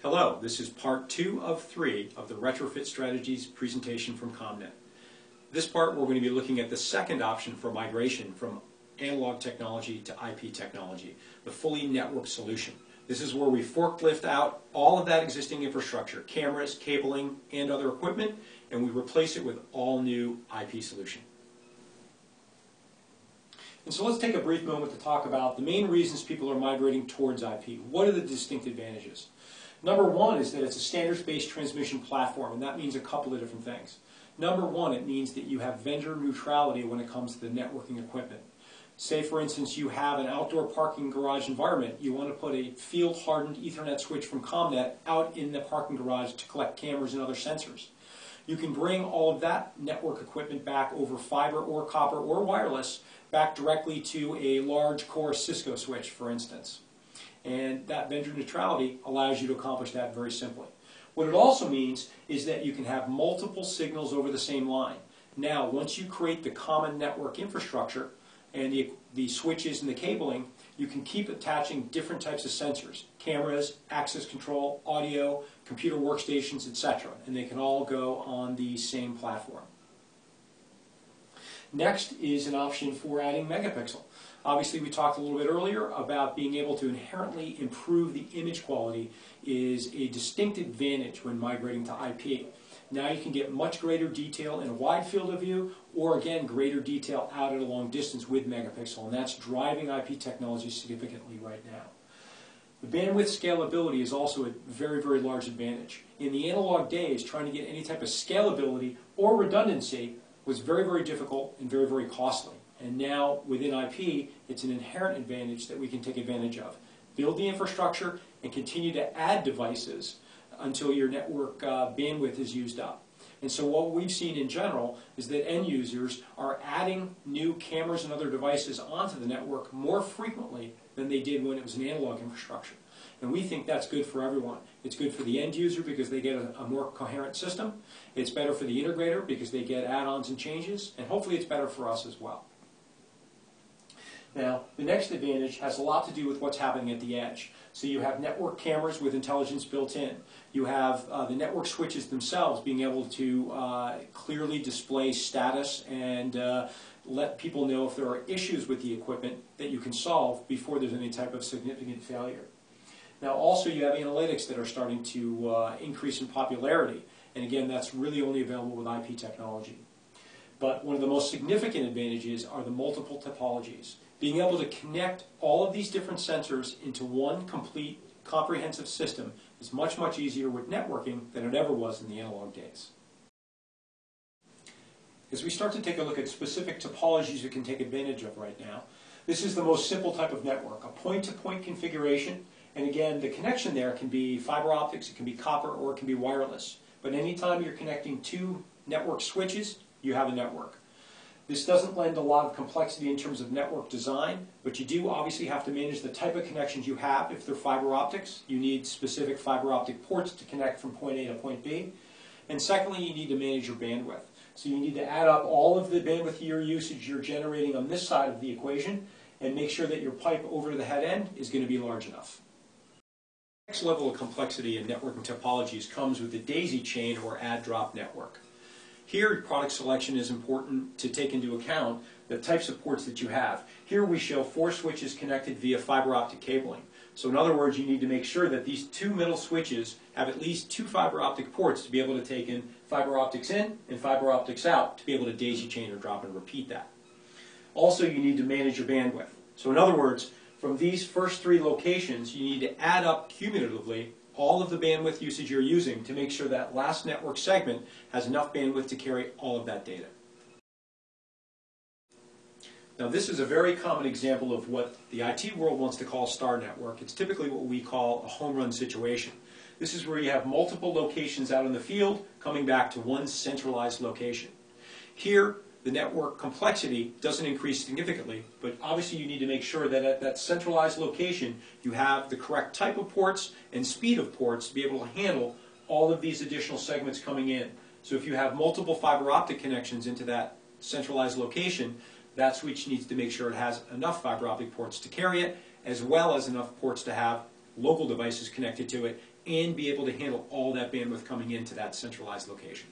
Hello, this is part 2 of 3 of the Retrofit Strategies presentation from ComNet. This part we're going to be looking at the second option for migration from analog technology to IP technology, the fully networked solution. This is where we forklift out all of that existing infrastructure, cameras, cabling, and other equipment, and we replace it with all new IP solution. And so let's take a brief moment to talk about the main reasons people are migrating towards IP. What are the distinct advantages? Number one is that it's a standards-based transmission platform, and that means a couple of different things. Number one, it means that you have vendor neutrality when it comes to the networking equipment. Say, for instance, you have an outdoor parking garage environment. You want to put a field-hardened Ethernet switch from ComNet out in the parking garage to collect cameras and other sensors. You can bring all of that network equipment back over fiber or copper or wireless back directly to a large core Cisco switch, for instance. And that vendor neutrality allows you to accomplish that very simply. What it also means is that you can have multiple signals over the same line. Now, once you create the common network infrastructure and the switches and the cabling, you can keep attaching different types of sensors, cameras, access control, audio, computer workstations, etc. And they can all go on the same platform. Next is an option for adding megapixel. Obviously, we talked a little bit earlier about being able to inherently improve the image quality is a distinct advantage when migrating to IP. Now you can get much greater detail in a wide field of view, or again, greater detail out at a long distance with megapixel, and that's driving IP technology significantly right now. The bandwidth scalability is also a very, very large advantage. In the analog days, trying to get any type of scalability or redundancy was very, very difficult and very, very costly. And now, within IP, it's an inherent advantage that we can take advantage of. Build the infrastructure and continue to add devices until your network bandwidth is used up. And so what we've seen in general is that end users are adding new cameras and other devices onto the network more frequently than they did when it was an analog infrastructure. And we think that's good for everyone. It's good for the end user because they get a more coherent system. It's better for the integrator because they get add-ons and changes. And hopefully it's better for us as well. Now, the next advantage has a lot to do with what's happening at the edge. So you have network cameras with intelligence built in. You have the network switches themselves being able to clearly display status and let people know if there are issues with the equipment that you can solve before there's any type of significant failure. Now, also you have analytics that are starting to increase in popularity. And again, that's really only available with IP technology. But one of the most significant advantages are the multiple topologies. Being able to connect all of these different sensors into one complete, comprehensive system is much, much easier with networking than it ever was in the analog days. As we start to take a look at specific topologies we can take advantage of right now, this is the most simple type of network, a point-to-point configuration. And again, the connection there can be fiber optics, it can be copper, or it can be wireless. But anytime you're connecting two network switches, you have a network. This doesn't lend a lot of complexity in terms of network design, but you do obviously have to manage the type of connections you have. If they're fiber optics, you need specific fiber optic ports to connect from point A to point B. And secondly, you need to manage your bandwidth. So you need to add up all of the bandwidth year usage you're generating on this side of the equation and make sure that your pipe over to the head end is going to be large enough. The next level of complexity in networking topologies comes with the daisy chain or add-drop network. Here, product selection is important to take into account the types of ports that you have. Here we show 4 switches connected via fiber optic cabling. So in other words, you need to make sure that these 2 middle switches have at least 2 fiber optic ports to be able to take in fiber optics in and fiber optics out to be able to daisy chain or drop and repeat that. Also, you need to manage your bandwidth. So in other words, from these first 3 locations, you need to add up cumulatively all of the bandwidth usage you're using to make sure that last network segment has enough bandwidth to carry all of that data. Now, this is a very common example of what the IT world wants to call a star network. It's typically what we call a home run situation. This is where you have multiple locations out in the field coming back to one centralized location. Here, the network complexity doesn't increase significantly, but obviously you need to make sure that at that centralized location you have the correct type of ports and speed of ports to be able to handle all of these additional segments coming in. So if you have multiple fiber optic connections into that centralized location, that switch needs to make sure it has enough fiber optic ports to carry it, as well as enough ports to have local devices connected to it and be able to handle all that bandwidth coming into that centralized location.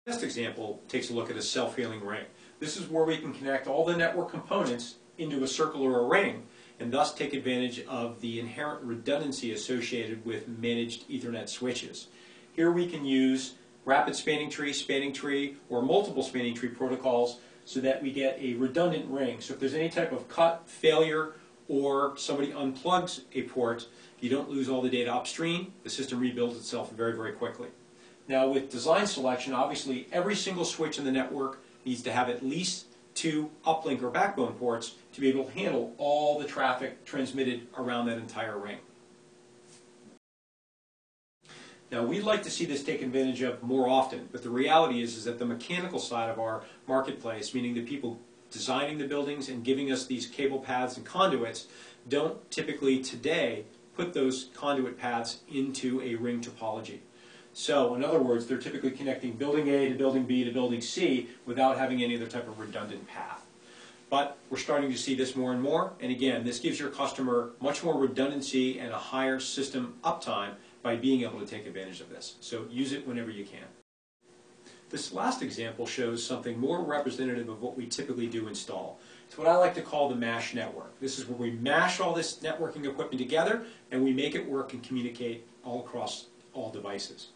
The next example takes a look at a self-healing ring. This is where we can connect all the network components into a circle or a ring, and thus take advantage of the inherent redundancy associated with managed Ethernet switches. Here we can use rapid spanning tree, or multiple spanning tree protocols so that we get a redundant ring. So if there's any type of cut, failure, or somebody unplugs a port, you don't lose all the data upstream. The system rebuilds itself very, very quickly. Now with design selection, obviously every single switch in the network needs to have at least 2 uplink or backbone ports to be able to handle all the traffic transmitted around that entire ring. Now we'd like to see this taken advantage of more often, but the reality is that the mechanical side of our marketplace, meaning the people designing the buildings and giving us these cable paths and conduits, don't typically today put those conduit paths into a ring topology. So in other words, they're typically connecting building A to building B to building C without having any other type of redundant path. But we're starting to see this more and more, and again, this gives your customer much more redundancy and a higher system uptime by being able to take advantage of this. So use it whenever you can. This last example shows something more representative of what we typically do install. It's what I like to call the MASH network. This is where we mash all this networking equipment together and we make it work and communicate all across all devices.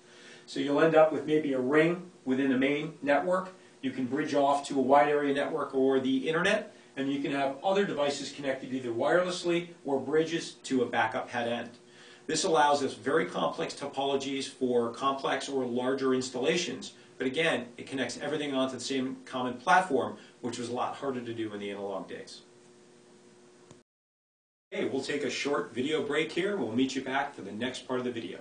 So you'll end up with maybe a ring within a main network. You can bridge off to a wide area network or the internet, and you can have other devices connected either wirelessly or bridges to a backup head end. This allows us very complex topologies for complex or larger installations, but again, it connects everything onto the same common platform, which was a lot harder to do in the analog days. Okay, we'll take a short video break here. We'll meet you back for the next part of the video.